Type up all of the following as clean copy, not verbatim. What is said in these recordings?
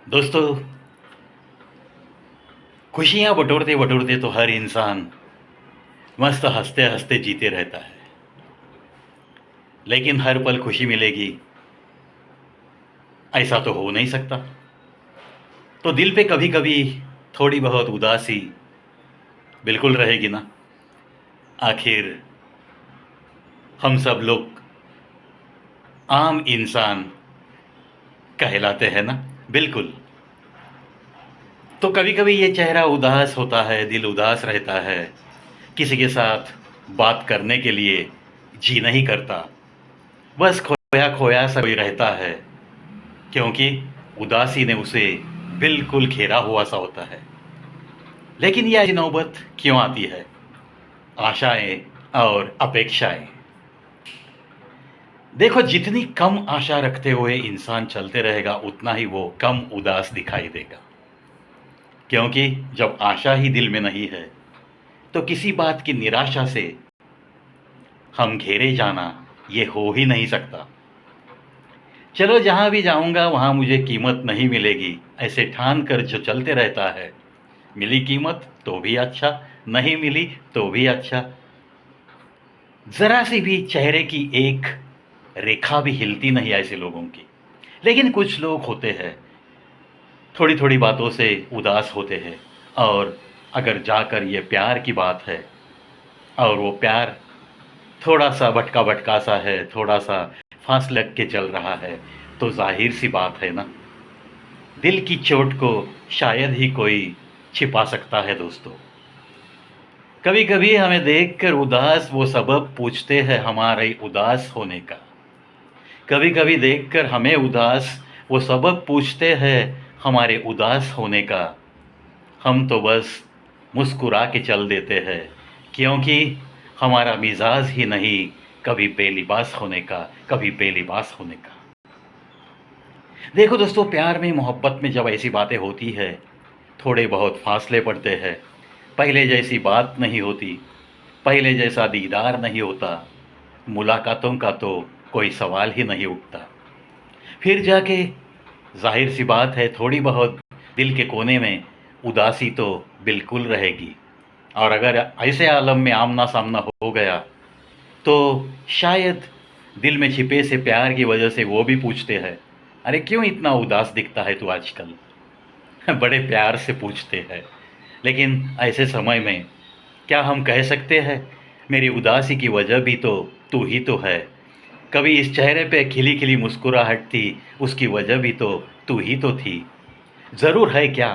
दोस्तों, खुशियां बटोरते बटोरते तो हर इंसान मस्त हंसते हंसते जीते रहता है। लेकिन हर पल खुशी मिलेगी ऐसा तो हो नहीं सकता। तो दिल पे कभी कभी थोड़ी बहुत उदासी बिल्कुल रहेगी ना। आखिर हम सब लोग आम इंसान कहलाते हैं ना। बिल्कुल। तो कभी कभी ये चेहरा उदास होता है, दिल उदास रहता है, किसी के साथ बात करने के लिए जी नहीं करता, बस खोया खोया सा कोई रहता है, क्योंकि उदासी ने उसे बिल्कुल घेरा हुआ सा होता है। लेकिन यह नौबत क्यों आती है? आशाएं और अपेक्षाएं। देखो, जितनी कम आशा रखते हुए इंसान चलते रहेगा उतना ही वो कम उदास दिखाई देगा। क्योंकि जब आशा ही दिल में नहीं है तो किसी बात की निराशा से हम घेरे जाना ये हो ही नहीं सकता। चलो, जहां भी जाऊंगा वहां मुझे कीमत नहीं मिलेगी, ऐसे ठान कर जो चलते रहता है, मिली कीमत तो भी अच्छा, नहीं मिली तो भी अच्छा। जरा सी भी चेहरे की एक रेखा भी हिलती नहीं ऐसे लोगों की। लेकिन कुछ लोग होते हैं, थोड़ी थोड़ी बातों से उदास होते हैं। और अगर जाकर ये प्यार की बात है और वो प्यार थोड़ा सा भटका भटका सा है, थोड़ा सा फांस लग के चल रहा है, तो जाहिर सी बात है ना, दिल की चोट को शायद ही कोई छिपा सकता है दोस्तों। कभी कभी हमें देखकर उदास वो सबब पूछते हैं हमारे उदास होने का। कभी कभी देखकर हमें उदास वो सबब पूछते हैं हमारे उदास होने का। हम तो बस मुस्कुरा के चल देते हैं, क्योंकि हमारा मिजाज ही नहीं कभी बेलिबास होने का, कभी बेलिबास होने का। देखो दोस्तों, प्यार में मोहब्बत में जब ऐसी बातें होती है, थोड़े बहुत फासले पड़ते हैं, पहले जैसी बात नहीं होती, पहले जैसा दीदार नहीं होता, मुलाकातों का तो कोई सवाल ही नहीं उठता। फिर जाके जाहिर सी बात है, थोड़ी बहुत दिल के कोने में उदासी तो बिल्कुल रहेगी। और अगर ऐसे आलम में आमना सामना हो गया तो शायद दिल में छिपे से प्यार की वजह से वो भी पूछते हैं, अरे क्यों इतना उदास दिखता है तू आजकल? बड़े प्यार से पूछते हैं। लेकिन ऐसे समय में क्या हम कह सकते हैं, मेरी उदासी की वजह भी तो तू ही तो है। कभी इस चेहरे पे खिली खिली मुस्कुराहट थी, उसकी वजह भी तो तू ही तो थी। ज़रूर है क्या?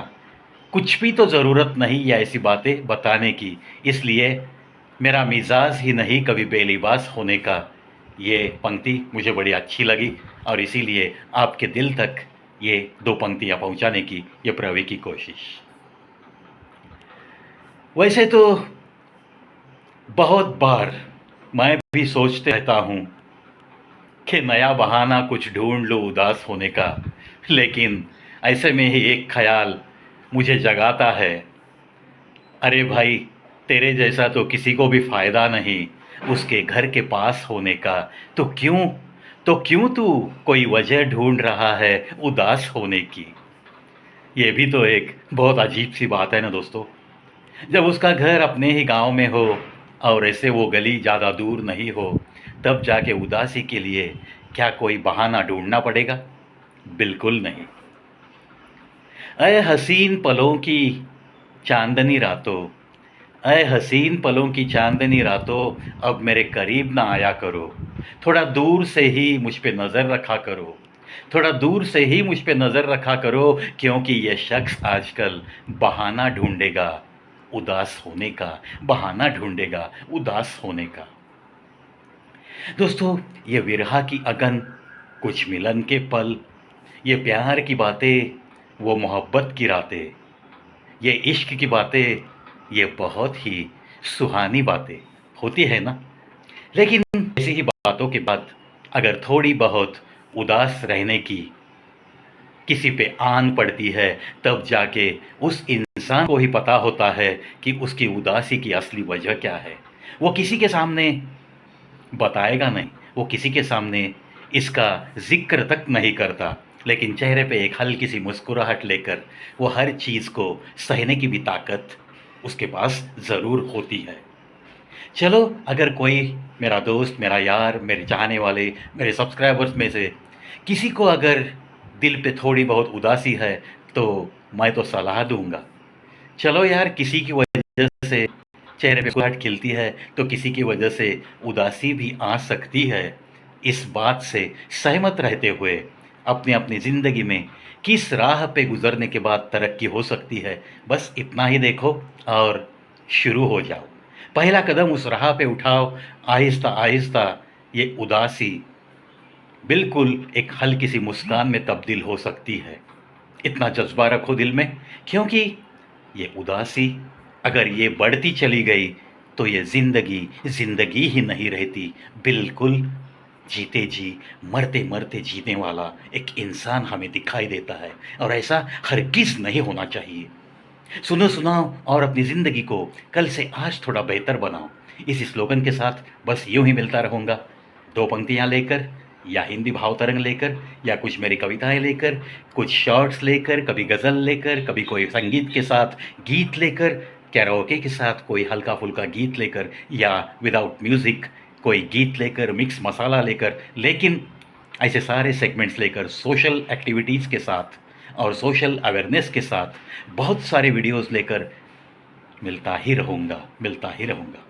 कुछ भी तो ज़रूरत नहीं है ऐसी बातें बताने की। इसलिए मेरा मिजाज ही नहीं कभी बेलिबास होने का। ये पंक्ति मुझे बड़ी अच्छी लगी और इसीलिए आपके दिल तक ये दो पंक्तियाँ पहुँचाने की ये प्रवी की कोशिश। वैसे तो बहुत बार मैं भी सोचते रहता हूँ कि नया बहाना कुछ ढूंढ लूँ उदास होने का। लेकिन ऐसे में ही एक ख्याल मुझे जगाता है, अरे भाई, तेरे जैसा तो किसी को भी फ़ायदा नहीं उसके घर के पास होने का। तो क्यों तू कोई वजह ढूंढ रहा है उदास होने की? ये भी तो एक बहुत अजीब सी बात है ना दोस्तों। जब उसका घर अपने ही गांव में हो और ऐसे वो गली ज़्यादा दूर नहीं हो, तब जाके उदासी के लिए क्या कोई बहाना ढूंढना पड़ेगा? बिल्कुल नहीं। अय हसीन पलों की चांदनी रातों, अय हसीन पलों की चांदनी रातों, अब मेरे करीब ना आया करो। थोड़ा दूर से ही मुझ पे नज़र रखा करो, थोड़ा दूर से ही मुझ पे नज़र रखा करो, क्योंकि ये शख्स आजकल बहाना ढूंढेगा उदास होने का, बहाना ढूंढेगा उदास होने का। दोस्तों, ये विरह की अगन, कुछ मिलन के पल, ये प्यार की बातें, वो मोहब्बत की रातें, ये इश्क की बातें, ये बहुत ही सुहानी बातें होती है ना। लेकिन ऐसी ही बातों के बाद अगर थोड़ी बहुत उदास रहने की किसी पे आन पड़ती है, तब जाके उस इंसान को ही पता होता है कि उसकी उदासी की असली वजह क्या है। वो किसी के सामने बताएगा नहीं, वो किसी के सामने इसका जिक्र तक नहीं करता। लेकिन चेहरे पे एक हल्की सी मुस्कुराहट लेकर वो हर चीज़ को सहने की भी ताकत उसके पास ज़रूर होती है। चलो, अगर कोई मेरा दोस्त, मेरा यार, मेरे चाहने वाले, मेरे सब्सक्राइबर्स में से किसी को अगर दिल पे थोड़ी बहुत उदासी है, तो मैं तो सलाह दूँगा, चलो यार, किसी की वजह से चेहरे पे मुस्कुराहट खिलती है, तो किसी की वजह से उदासी भी आ सकती है। इस बात से सहमत रहते हुए अपनी-अपनी ज़िंदगी में किस राह पे गुज़रने के बाद तरक्की हो सकती है, बस इतना ही देखो और शुरू हो जाओ। पहला कदम उस राह पे उठाओ, आहिस्ता-आहिस्ता ये उदासी बिल्कुल एक हल्की-सी मुस्कान में तब्दील हो सकती है। इतना जज़्बा रखो दिल में, क्योंकि ये उदासी अगर ये बढ़ती चली गई, तो ये ज़िंदगी ही नहीं रहती। बिल्कुल जीते जी, मरते-मरते जीने वाला एक इंसान हमें दिखाई देता है, और ऐसा हरगिज़ नहीं होना चाहिए। सुनो सुनाओ और अपनी ज़िंदगी को कल से आज थोड़ा बेहतर बनाओ। इस स्लोगन के साथ बस यूँ ही मिलता रहूँगा, 2 पंक्तियाँ लेकर, या हिंदी भाव तरंग लेकर, या कुछ मेरी कविताएँ लेकर, कुछ शॉर्ट्स लेकर, कभी गज़ल लेकर, कभी कोई संगीत के साथ गीत लेकर, कैरोके के साथ कोई हल्का-फुल्का गीत लेकर, या विदाउट म्यूज़िक कोई गीत लेकर, मिक्स मसाला लेकर, लेकिन ऐसे सारे सेगमेंट्स लेकर सोशल एक्टिविटीज़ के साथ और सोशल अवेयरनेस के साथ बहुत सारे वीडियोस लेकर मिलता ही रहूँगा।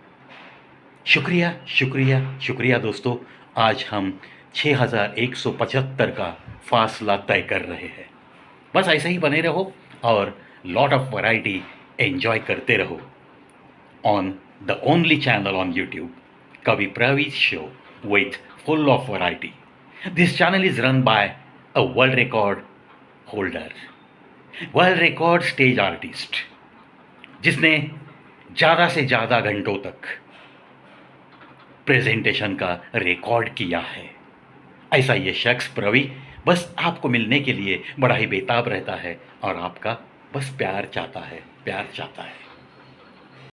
शुक्रिया, शुक्रिया, शुक्रिया दोस्तों। आज हम 6175 का फासला तय कर रहे हैं। बस ऐसे ही बने रहो और लॉट ऑफ वैरायटी एन्जॉय करते रहो on the only channel on YouTube, Kavi Pravesh Show with full of variety. This channel is run by a world record holder, world record stage artist, जिसने ज़्यादा से ज़्यादा घंटों तक प्रेजेंटेशन का record किया है। ऐसा ये शख्स प्रवी बस आपको मिलने के लिए बड़ा ही बेताब रहता है और आपका बस प्यार चाहता है, प्यार चाहता है।